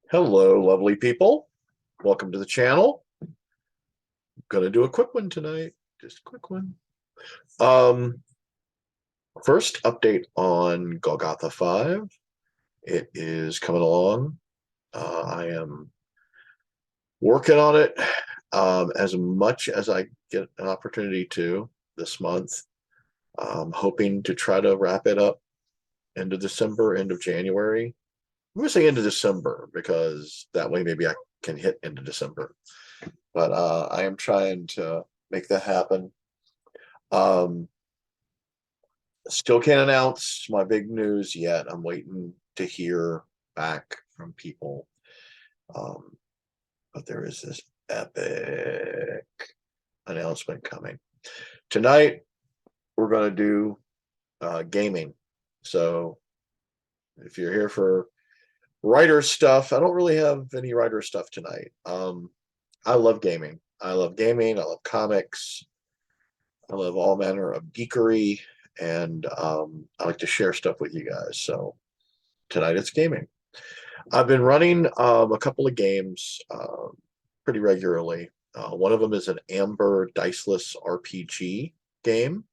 Hello, lovely people. Welcome to the channel. I'm gonna do a quick one tonight. Just a quick one. Um, First update on Golgotha 5. It is coming along. I am working on it as much as I get an opportunity to this month. Hoping to try to wrap it up end of December, end of January. I'm gonna say end of December because that way maybe I can hit end of December. But I am trying to make that happen. Um, Still can't announce my big news yet. I'm waiting to hear back from people. Um, but there is this epic announcement coming. Tonight, we're going to do gaming. So if you're here for writer stuff, I don't really have any writer stuff tonight. I love gaming. I love gaming. I love comics. I love all manner of geekery, and I like to share stuff with you guys. So tonight it's gaming. I've been running a couple of games pretty regularly. One of them is an Amber Diceless RPG game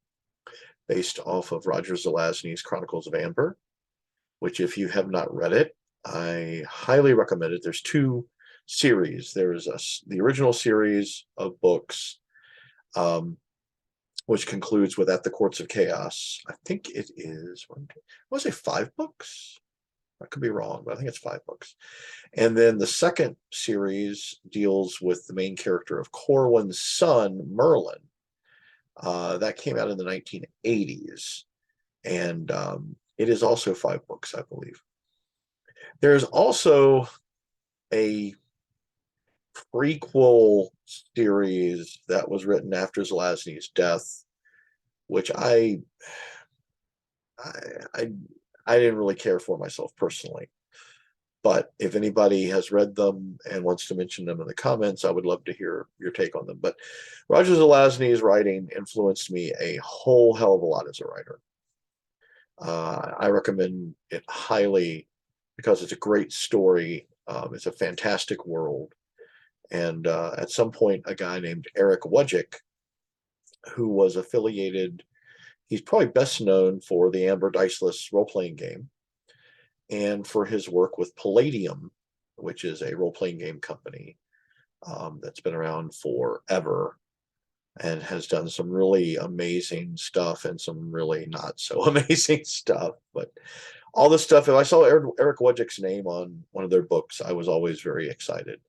based off of Roger Zelazny's Chronicles of Amber, which, if you have not read it, I highly recommend it. There's two series. There's the original series of books, um, which concludes with At the Courts of Chaos. I think it is, I want to say 5 books. I could be wrong, but I think it's 5 books. And then the second series deals with the main character of Corwin's son, Merlin. That came out in the 1980s. And it is also 5 books, I believe. There's also a prequel series that was written after Zelazny's death, which I, I, I didn't really care for myself personally. But if anybody has read them and wants to mention them in the comments, I would love to hear your take on them. But Roger Zelazny's writing influenced me a whole hell of a lot as a writer. I recommend it highly because it's a great story. It's a fantastic world. And at some point, a guy named Eric Wujcik, who was affiliated, he's probably best known for the Amber Diceless role-playing game and for his work with Palladium, which is a role-playing game company that's been around forever and has done some really amazing stuff and some really not so amazing stuff. But all this stuff, if I saw Eric Wujcik's name on one of their books, I was always very excited.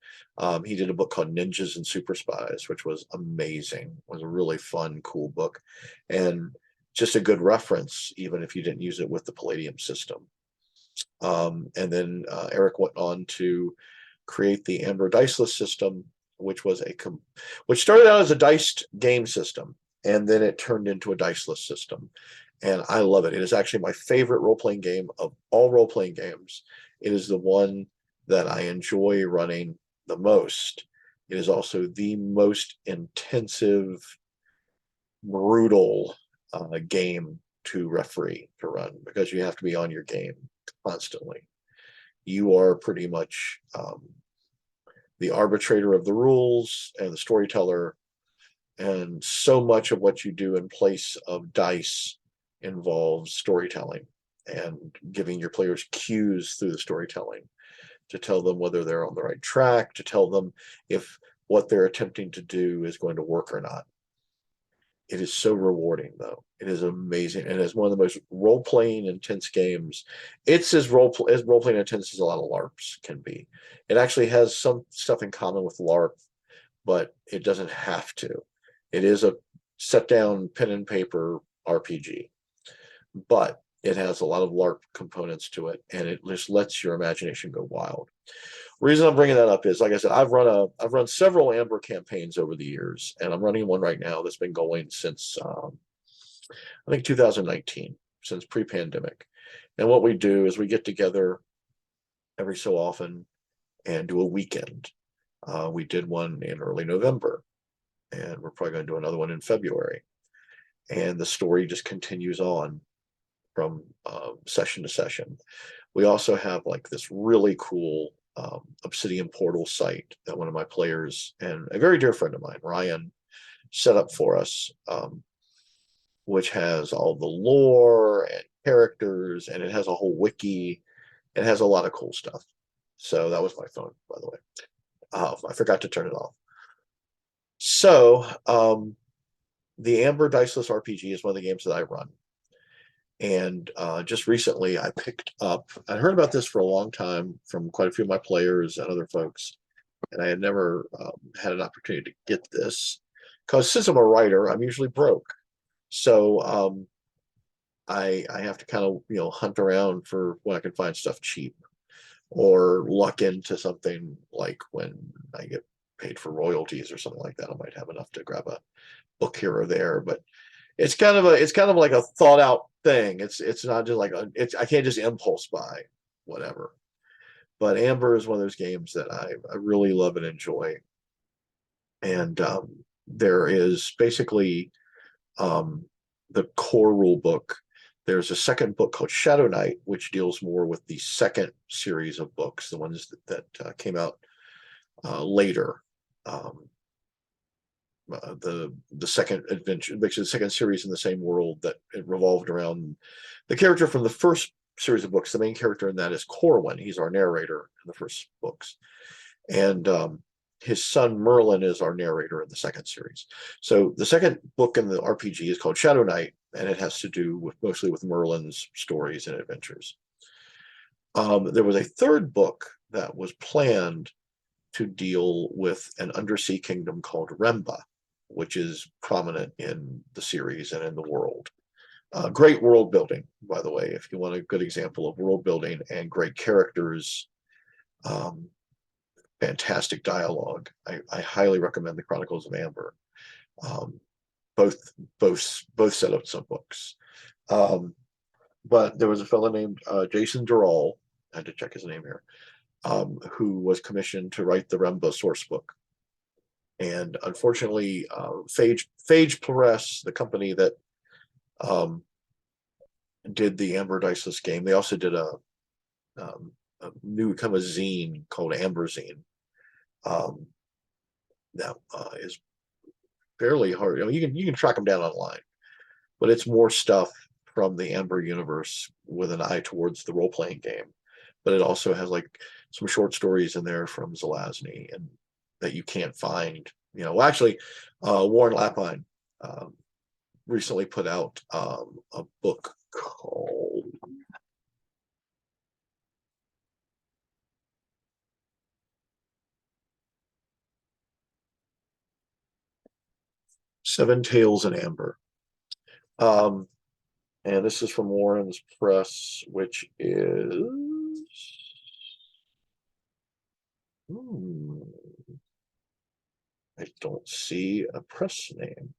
He did a book called Ninjas and Super Spies, which was amazing. It was a really fun, cool book, and just a good reference, even if you didn't use it with the Palladium system. And then Eric went on to create the Amber Diceless system, which was which started out as a diced game system, and then it turned into a diceless system. And I love it. It is actually my favorite role-playing game of all role-playing games. It is the one that I enjoy running the most. It is also the most intensive, brutal game to referee to run because you have to be on your game constantly. You are pretty much the arbitrator of the rules and the storyteller, and so much of what you do in place of dice involves storytelling and giving your players cues through the storytelling to tell them whether they're on the right track, to tell them if what they're attempting to do is going to work or not. It is so rewarding, though. It is amazing, and it's one of the most role-playing intense games. It's as role-playing intense as a lot of LARPs can be. It actually has some stuff in common with LARP, but it doesn't have to. It is a set-down pen and paper RPG, but it has a lot of LARP components to it, and it just lets your imagination go wild. Reason I'm bringing that up is, like I said, I've run several Amber campaigns over the years, and I'm running one right now that's been going since I think 2019, since pre-pandemic. And what we do is we get together every so often and do a weekend. We did one in early November, and we're probably going to do another one in February. And the story just continues on from session to session. We also have like this really cool Obsidian Portal site that one of my players and a very dear friend of mine, Ryan, set up for us, which has all the lore and characters, and it has a whole wiki. It has a lot of cool stuff. So that was my phone, by the way. I forgot to turn it off. So the Amber Diceless RPG is one of the games that I run. And just recently I picked up, I heard about this for a long time from quite a few of my players and other folks. And I had never had an opportunity to get this because since I'm a writer, I'm usually broke. So I have to kind of, hunt around for when I can find stuff cheap or luck into something like when I get paid for royalties or something like that. I might have enough to grab a book here or there, but it's kind of like a thought out thing. It's not just like I can't just impulse buy whatever. But Amber is one of those games that I really love and enjoy. And there is basically the core rule book. There's a second book called Shadow Knight, which deals more with the second series of books, the ones that came out later. The second adventure, basically the second series in the same world that it revolved around the character from the first series of books. The main character in that is Corwin. He's our narrator in the first books, and his son Merlin is our narrator in the second series. So the second book in the RPG is called Shadow Knight, and it has to do mostly with Merlin's stories and adventures. There was a third book that was planned to deal with an undersea kingdom called Remba, which is prominent in the series and in the world. Great world building, by the way, if you want a good example of world building and great characters, fantastic dialogue. I highly recommend the Chronicles of Amber. Both set up some books. But there was a fellow named Jason Durrell, I had to check his name here, who was commissioned to write the Remba source book. And unfortunately, Phage Press, the company that did the Amber Diceless game, they also did a new kind of zine called Amber Zine. That is fairly hard. You can track them down online, but it's more stuff from the Amber universe with an eye towards the role playing game. But it also has like some short stories in there from Zelazny and that you can't find. Well, actually, Warren Lapine recently put out a book called Seven Tales in Amber. And this is from Warren's Press, which is I don't see a press name.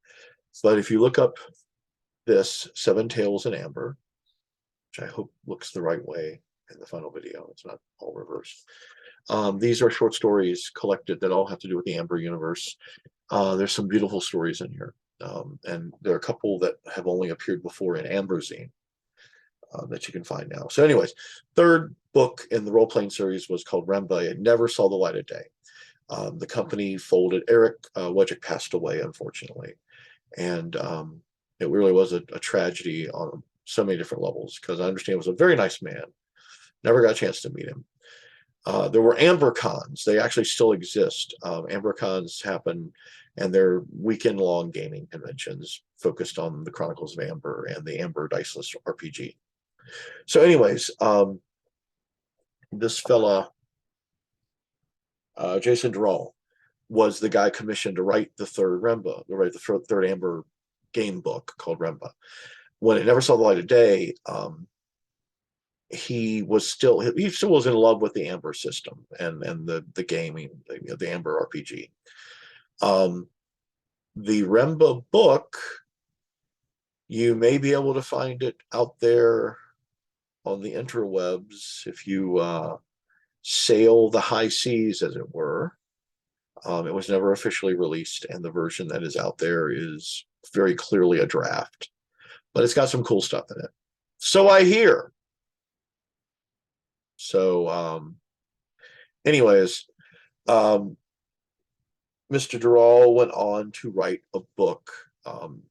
But if you look up this Seven Tales in Amber, which I hope looks the right way in the final video, it's not all reversed. These are short stories collected that all have to do with the Amber universe. There's some beautiful stories in here. And there are a couple that have only appeared before in Amberzine that you can find now. So anyways, third book in the role-playing series was called Remba. It never saw the light of day. The company folded. Eric Wojcik passed away, unfortunately. And it really was a tragedy on so many different levels, because I understand he was a very nice man. Never got a chance to meet him. There were Amber Cons. They actually still exist. Amber Cons happen, and they're weekend-long gaming conventions focused on the Chronicles of Amber and the Amber Diceless RPG. So anyways, this fella, Jason Durrell, was the guy commissioned to write the third Remba, to write the third Amber game book called Remba. When it never saw the light of day, he still was in love with the Amber system and the gaming, the Amber RPG. The Remba book, you may be able to find it out there on the interwebs if you sail the high seas, as it were. It was never officially released, and the version that is out there is very clearly a draft, but it's got some cool stuff in it. So I hear. So anyways, um, Mr. Dural went on to write a book. Um,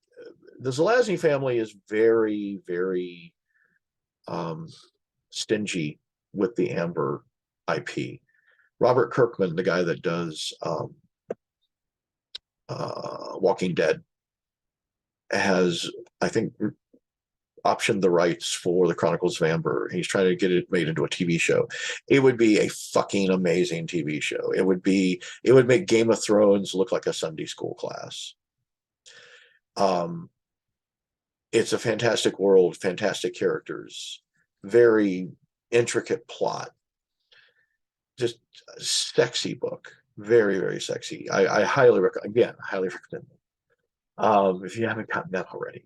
the Zelazny family is very, very um, stingy with the Amber IP. Robert Kirkman, the guy that does Walking Dead, has, I think, optioned the rights for the Chronicles of Amber. He's trying to get it made into a TV show. It would be a fucking amazing TV show. It would make Game of Thrones look like a Sunday school class. It's a fantastic world, fantastic characters, very intricate plot, just a sexy book, very, very sexy. I highly recommend. Again, highly recommend it. If you haven't gotten that already,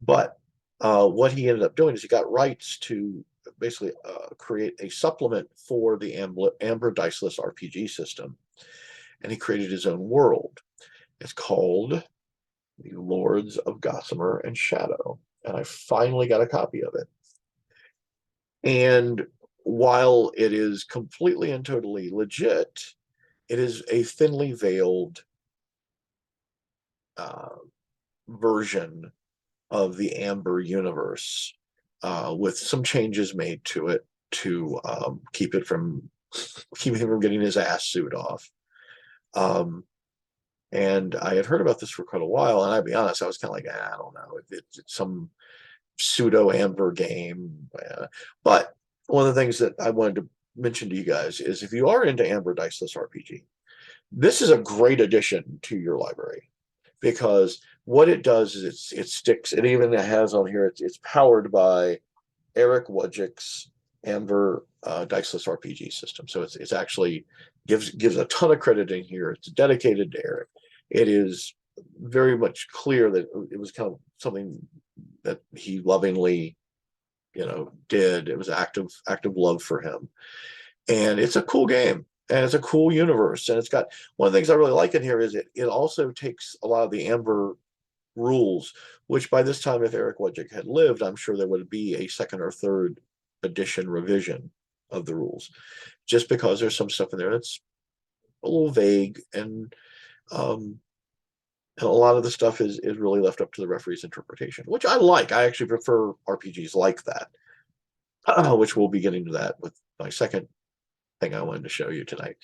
but what he ended up doing is he got rights to basically create a supplement for the Amber Diceless RPG system, and he created his own world. It's called The Lords of Gossamer and Shadow, and I finally got a copy of it. And while it is completely and totally legit, it is a thinly veiled version of the Amber universe, with some changes made to it to keep him from getting his ass sued off. And I had heard about this for quite a while, and I'd be honest, I was kind of like, I don't know, it's some pseudo Amber game. But one of the things that I wanted to mention to you guys is if you are into Amber Diceless RPG, this is a great addition to your library, because what it does is it sticks. It even has on here. It's powered by Eric Wojcik's Amber Diceless RPG system. So it's actually gives a ton of credit in here. It's dedicated to Eric. It is very much clear that it was kind of something that he lovingly, did. It was active love for him, and it's a cool game. And it's a cool universe. And it's got one of the things I really like in here is it also takes a lot of the Amber rules, which by this time, if Eric Wojcik had lived, I'm sure there would be a second or third edition revision of the rules, just because there's some stuff in there that's a little vague, and a lot of the stuff is really left up to the referee's interpretation, which I like. I actually prefer RPGs like that, which we'll be getting to that with my second thing I wanted to show you tonight.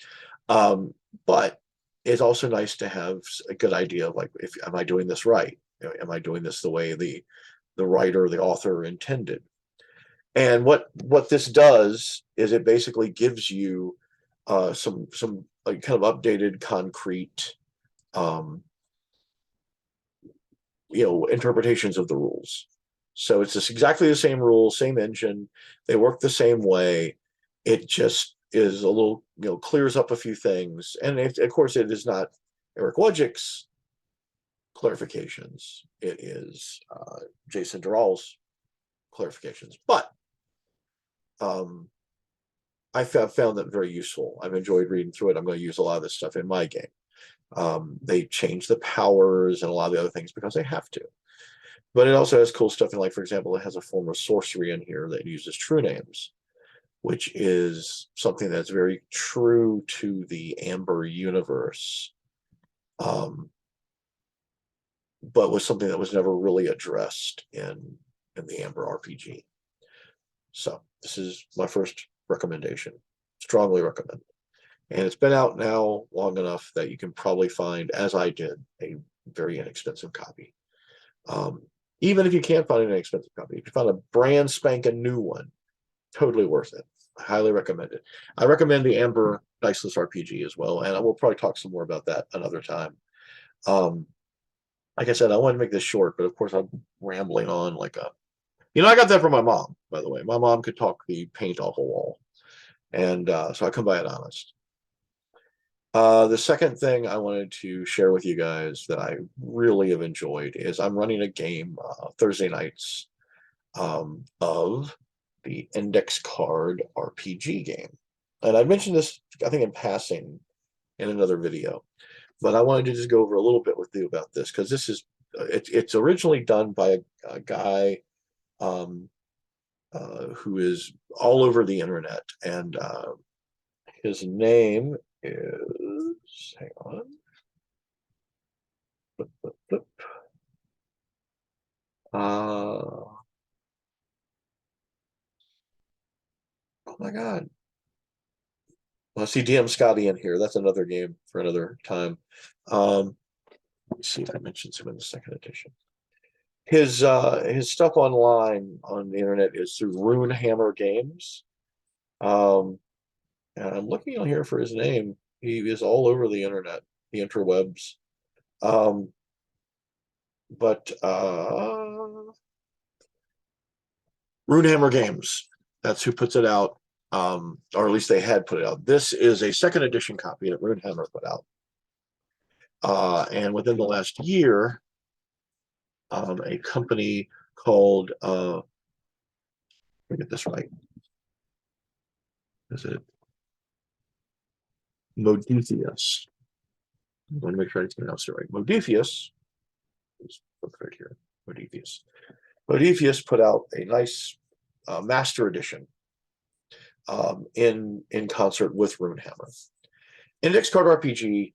But it's also nice to have a good idea of, like, am I doing this right? Am I doing this the way the writer, the author intended? And what this does is it basically gives you some like kind of updated, concrete, interpretations of the rules. So it's just exactly the same rules, same engine. They work the same way. It just is a little, clears up a few things. And of course, it is not Eric Wojcik's clarifications. It is Jason Dural's clarifications. But I found them very useful. I've enjoyed reading through it. I'm going to use a lot of this stuff in my game. They change the powers and a lot of the other things because they have to. But it also has cool stuff in, like, for example, it has a form of sorcery in here that uses true names, which is something that's very true to the Amber universe, but was something that was never really addressed in the Amber RPG. So this is my first recommendation. Strongly recommend. And it's been out now long enough that you can probably find, as I did, a very inexpensive copy. Even if you can't find an inexpensive copy, if you find a brand spanking new one, totally worth it. I highly recommend it. I recommend the Amber Diceless RPG as well, and I will probably talk some more about that another time. Like I said, I want to make this short, but of course I'm rambling on like a... I got that from my mom, by the way. My mom could talk the paint off a wall, and so I come by it honest. The second thing I wanted to share with you guys that I really have enjoyed is I'm running a game Thursday nights of the Index Card RPG game. And I mentioned this, I think, in passing in another video, but I wanted to just go over a little bit with you about this, because this is, it's originally done by a guy who is all over the internet, and His name is, hang on. Flip, flip, flip. Oh my God. Well, see DM Scotty in here. That's another game for another time. Let's see if I mentioned him in the second edition. His stuff online on the internet is through Runehammer Games. And I'm looking on here for his name. He is all over the internet, the interwebs. But Runehammer Games, that's who puts it out. Or at least they had put it out. This is a second edition copy that Runehammer put out. And within the last year, a company called, let me get this right. Is it Modiphius? I want to make sure I pronounce it right. Modiphius is right here. Modiphius. Modiphius put out a nice master edition in concert with Runehammer. Index Card RPG.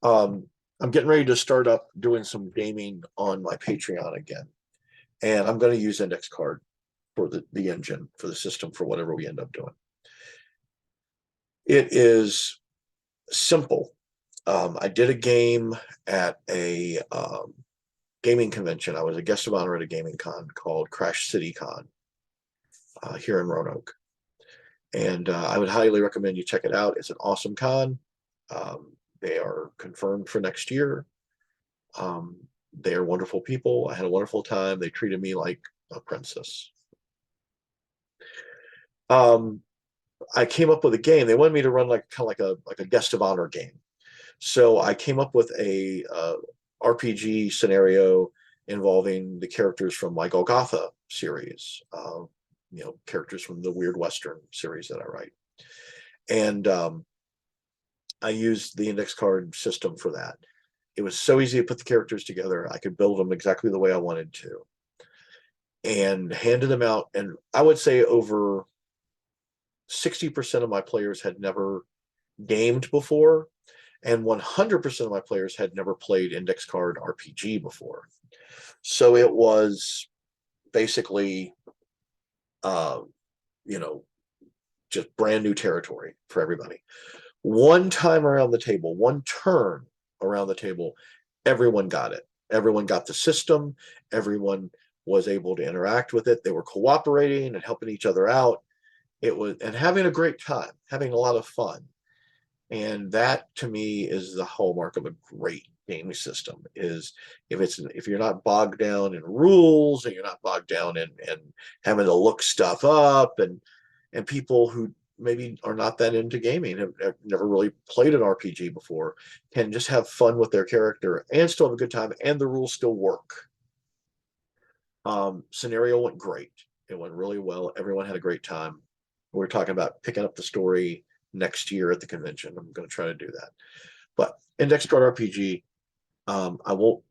I'm getting ready to start up doing some gaming on my Patreon again, and I'm going to use Index Card for the engine, for the system, for whatever we end up doing. It is simple. I did a game at a gaming convention. I was a guest of honor at a gaming con called Crash City Con here in Roanoke. And I would highly recommend you check it out. It's an awesome con. They are confirmed for next year. They are wonderful people. I had a wonderful time. They treated me like a princess. I came up with a game. They wanted me to run kind of like a guest of honor game. So I came up with a RPG scenario involving the characters from my Golgotha series, characters from the Weird Western series that I write. And I used the index card system for that. It was so easy to put the characters together. I could build them exactly the way I wanted to. And handed them out. And I would say over 60% of my players had never gamed before, and 100% of my players had never played index card RPG before. So it was basically, just brand new territory for everybody. One time around the table, one turn around the table, everyone got it. Everyone got the system. Everyone was able to interact with it. They were cooperating and helping each other out. It was, and having a great time, having a lot of fun. And that to me is the hallmark of a great gaming system, is if you're not bogged down in rules, and you're not bogged down in having to look stuff up, and people who maybe are not that into gaming, have never really played an RPG before, can just have fun with their character and still have a good time, and the rules still work. Scenario went great. It went really well. Everyone had a great time. We're talking about picking up the story next year at the convention. I'm going to try to do that. But index card RPG, I won't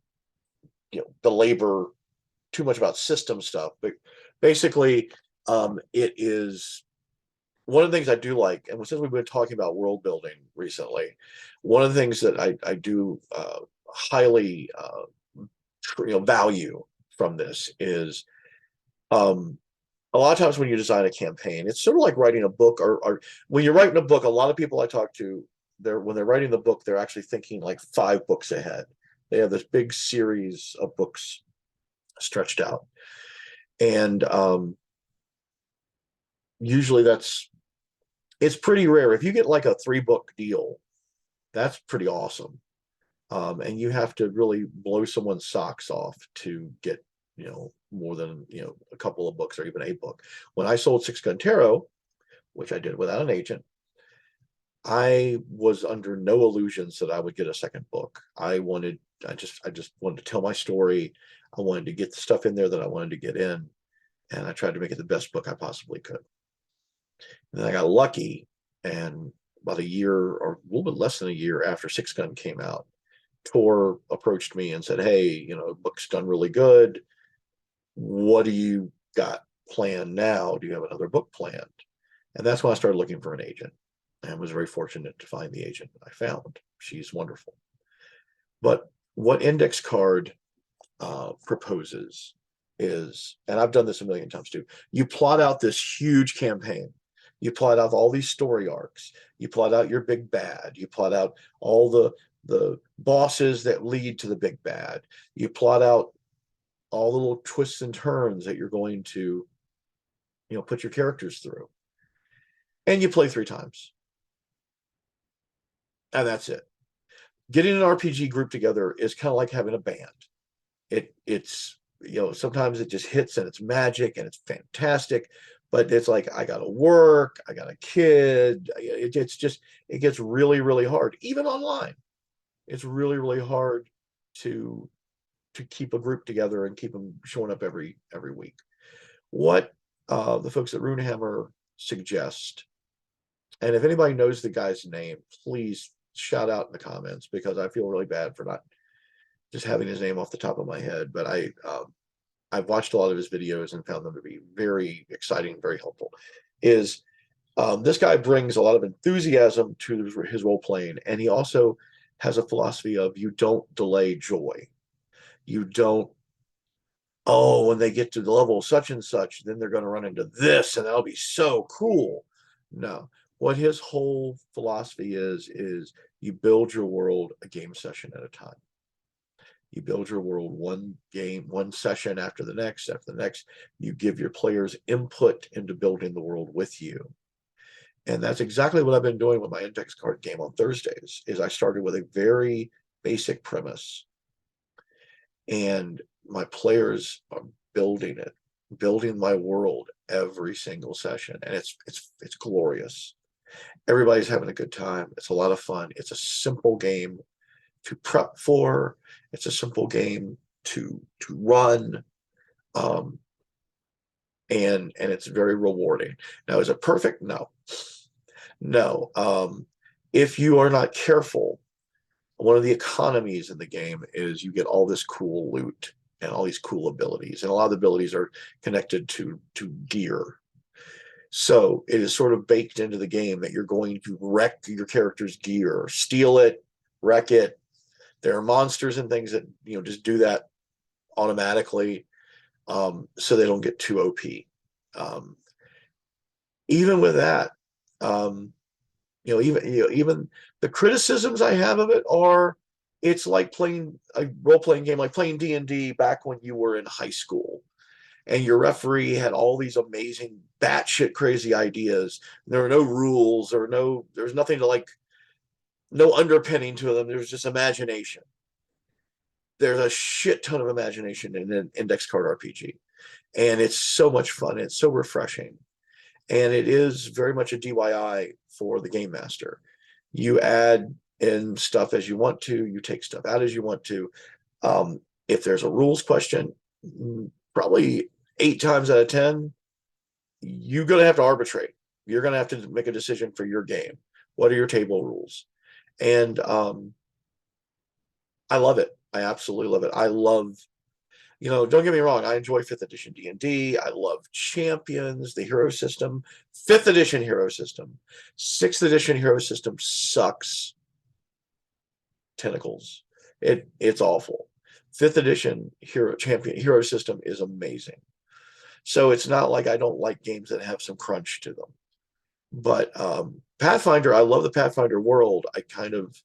belabor too much about system stuff, but basically it is one of the things I do like. And since we've been talking about world building recently, one of the things that I do highly value from this is a lot of times when you design a campaign, it's sort of like writing a book, or when you're writing a book, a lot of people I talk to, when they're writing the book, they're actually thinking like 5 books ahead. They have this big series of books stretched out. And usually it's pretty rare. If you get like a 3-book deal, that's pretty awesome. And you have to really blow someone's socks off to get more than a couple of books or even a book. When I sold Six Gun Tarot, which I did without an agent, I was under no illusions that I would get a second book. I just wanted to tell my story. I wanted to get the stuff in there that I wanted to get in, and I tried to make it the best book I possibly could. And then I got lucky, and about a year, or a little bit less than a year after Six Gun came out, Tor approached me and said, "Hey, book's done really good. What do you got planned now? Do you have another book planned?" And that's when I started looking for an agent. and was very fortunate to find the agent I found. She's wonderful. But what index card proposes is, and I've done this a million times too, you plot out this huge campaign. You plot out all these story arcs. You plot out your big bad. You plot out all the bosses that lead to the big bad. You plot out all the little twists and turns that you're going to, put your characters through. And you play 3 times. And that's it. Getting an RPG group together is kind of like having a band. It's sometimes it just hits and it's magic and it's fantastic, but it's like I gotta work, I got a kid. It gets really, really hard, even online. It's really, really hard to keep a group together and keep them showing up every week. What the folks at Runehammer suggest, and if anybody knows the guy's name, please shout out in the comments, because I feel really bad for not just having his name off the top of my head. But I've watched a lot of his videos and found them to be very exciting, very helpful. Is this guy brings a lot of enthusiasm to his role playing, and he also has a philosophy of you don't delay joy. You don't, oh, when they get to the level such and such, then they're going to run into this, and that'll be so cool. No, what his whole philosophy is you build your world a game session at a time. You build your world one game, one session after the next, You give your players input into building the world with you. And that's exactly what I've been doing with my index card game on Thursdays. Is I started with a very basic premise, and my players are building it, building my world every single session, and it's glorious. Everybody's having a good time. It's a lot of fun. It's a simple game to prep for. It's a simple game to run, and it's very rewarding. Now, is it perfect? No, no. If you are not careful, one of the economies in the game is you get all this cool loot and all these cool abilities, and a lot of the abilities are connected to gear. So it is sort of baked into the game that you're going to wreck your character's gear, steal it, wreck it. There are monsters and things that just do that automatically, so they don't get too OP. Even with that, even the criticisms I have of it are, it's like playing a role-playing game, like playing D&D back when you were in high school, and your referee had all these amazing batshit crazy ideas. There were no rules, there's nothing to no underpinning to them. There's just imagination. There's a shit ton of imagination in an index card RPG, and it's so much fun. It's so refreshing, and it is very much a DIY for the game master. You add in stuff as you want to, you take stuff out as you want to. If there's a rules question, probably 8 times out of 10, you're going to have to arbitrate. You're going to have to make a decision for your game. What are your table rules? And I love it. I absolutely love it. I love, don't get me wrong, I enjoy 5th edition D&D. I love Champions, the hero system. 5th edition hero system. 6th edition hero system sucks tentacles. It's awful. 5th edition hero system is amazing. So it's not like I don't like games that have some crunch to them. But Pathfinder, I love the Pathfinder world. I kind of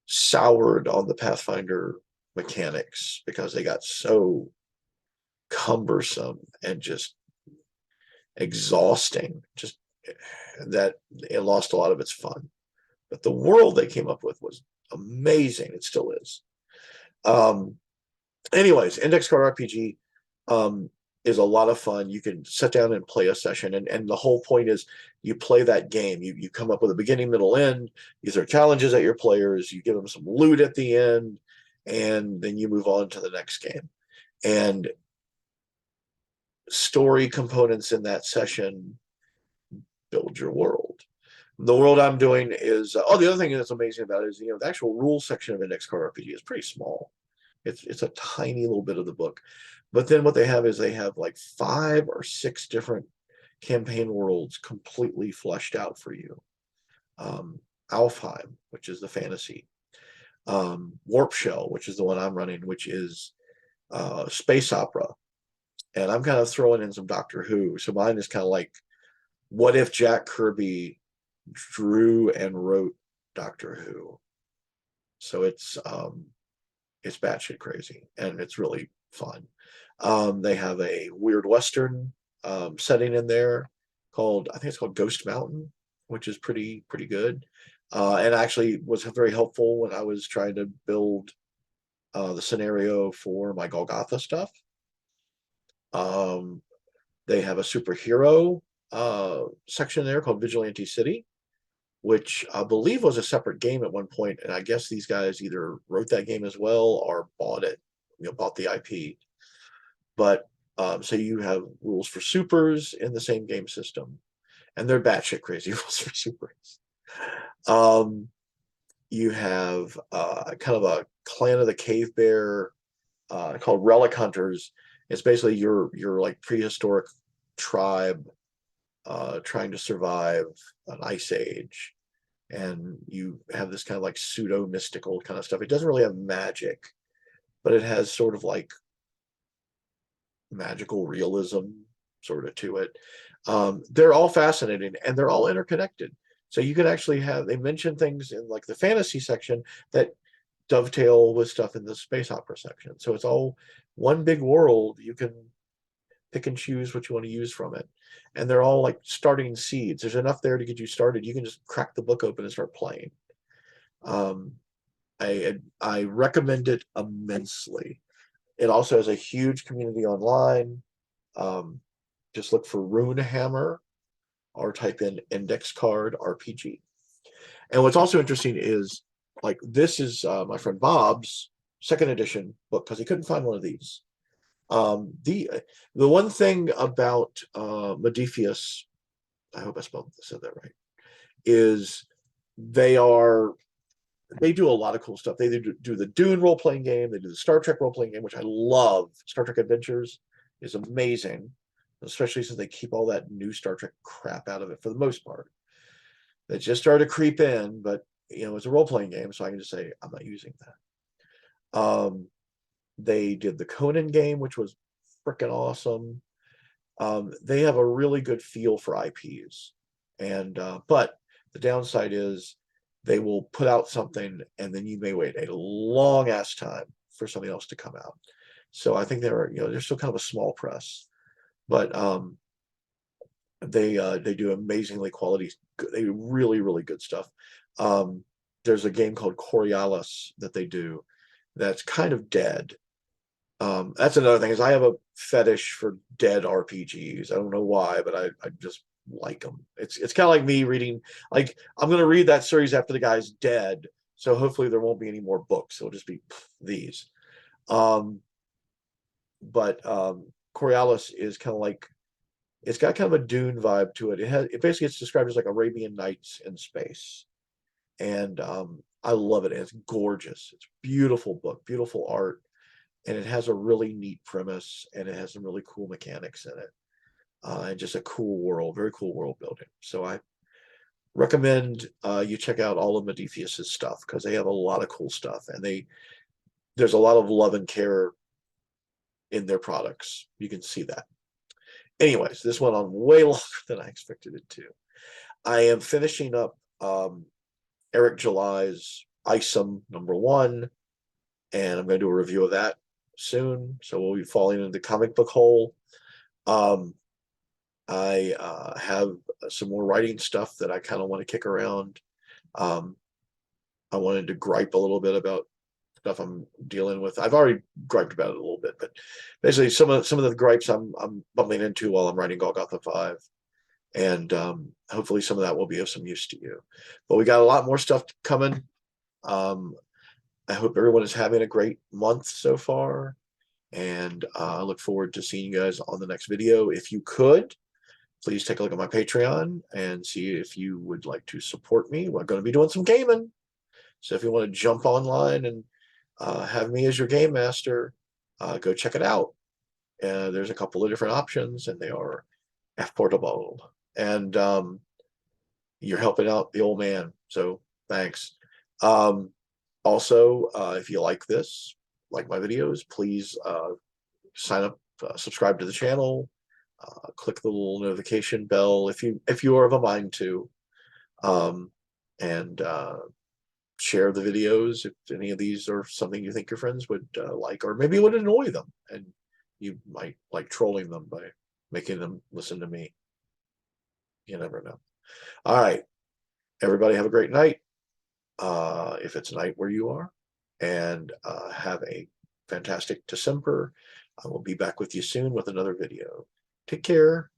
soured on the Pathfinder mechanics because they got so cumbersome and just exhausting, just that it lost a lot of its fun. But the world they came up with was amazing. It still is. Anyways, index card RPG is a lot of fun. You can sit down and play a session, and the whole point is you play that game. You come up with a beginning, middle, end. These are challenges at your players. You give them some loot at the end, and then you move on to the next game. And story components in that session build your world. The world I'm doing is the other thing that's amazing about it is the actual rules section of index card RPG is pretty small. It's a tiny little bit of the book, but then what they have is they have like 5 or 6 different campaign worlds completely fleshed out for you. um, Alfheim, which is the fantasy, Warp Shell, which is the one I'm running, which is space opera. And I'm kind of throwing in some Doctor Who. So mine is kind of like, what if Jack Kirby drew and wrote Doctor Who? So it's batshit crazy, and it's really fun. They have a weird Western setting in there called, I think it's called Ghost Mountain, which is pretty good. And actually was very helpful when I was trying to build the scenario for my Golgotha stuff. Um, they have a superhero section there called Vigilante City, which I believe was a separate game at one point, and I guess these guys either wrote that game as well or bought it, bought the IP. But so you have rules for supers in the same game system, and they're batshit crazy rules for supers. You have kind of a Clan of the Cave Bear called Relic Hunters. It's basically your like prehistoric tribe trying to survive an ice age, and you have this kind of like pseudo mystical kind of stuff. It doesn't really have magic, but it has sort of like magical realism sort of to it. They're all fascinating, and they're all interconnected. So you can actually have, they mention things in like the fantasy section that dovetail with stuff in the space opera section. So it's all one big world. You can pick and choose what you want to use from it. And they're all like starting seeds. There's enough there to get you started. You can just crack the book open and start playing. Um, I recommend it immensely. It also has a huge community online. Um, just look for Runehammer or type in index card RPG. And what's also interesting is like this is my friend Bob's second edition book because he couldn't find one of these. The one thing about Modiphius, I hope I said that right, is they are they do a lot of cool stuff. They do the Dune role playing game. They do the Star Trek role playing game, which I love. Star Trek Adventures is amazing, especially since they keep all that new Star Trek crap out of it for the most part. They just started to creep in, but it's a role playing game, so I can just say I'm not using that. They did the Conan game, which was freaking awesome. They have a really good feel for IPs, and but the downside is they will put out something and then you may wait a long ass time for something else to come out. So I think they're still kind of a small press, but they do amazingly quality. They do really good stuff. There's a game called Coriolis that they do that's kind of dead. That's another thing is I have a fetish for dead RPGs. I don't know why, but I just like them. It's kind of like me reading, like I'm going to read that series after the guy's dead. So hopefully there won't be any more books. It'll just be these. But Coriolis is kind of like, it's got kind of a Dune vibe to it. It's described as like Arabian Nights in space. And I love it. And it's gorgeous. It's a beautiful book, beautiful art. And it has a really neat premise, and it has some really cool mechanics in it, and just a cool world, very cool world building. So I recommend you check out all of Modiphius's stuff because they have a lot of cool stuff, and there's a lot of love and care in their products. You can see that. Anyways, this went on way longer than I expected it to. I am finishing up Eric July's Isom #1, and I'm going to do a review of that soon. So we'll be falling into the comic book hole. I have some more writing stuff that I kind of want to kick around. I wanted to gripe a little bit about stuff I'm dealing with. I've already griped about it a little bit, but basically some of the gripes I'm bumping into while I'm writing Golgotha 5. And hopefully some of that will be of some use to you. But we got a lot more stuff coming. I hope everyone is having a great month so far. And I look forward to seeing you guys on the next video. If you could, please take a look at my Patreon and see if you would like to support me. We're going to be doing some gaming. So if you want to jump online and have me as your game master, go check it out. There's a couple of different options, and they are affordable. And you're helping out the old man. So thanks. Um, Also, if you like this, like my videos, please sign up, subscribe to the channel, click the little notification bell if you are of a mind to, um, and share the videos if any of these are something you think your friends would like, or maybe would annoy them, and you might like trolling them by making them listen to me. You never know. All right, everybody, have a great night. If it's night where you are, and have a fantastic December. I will be back with you soon with another video. Take care.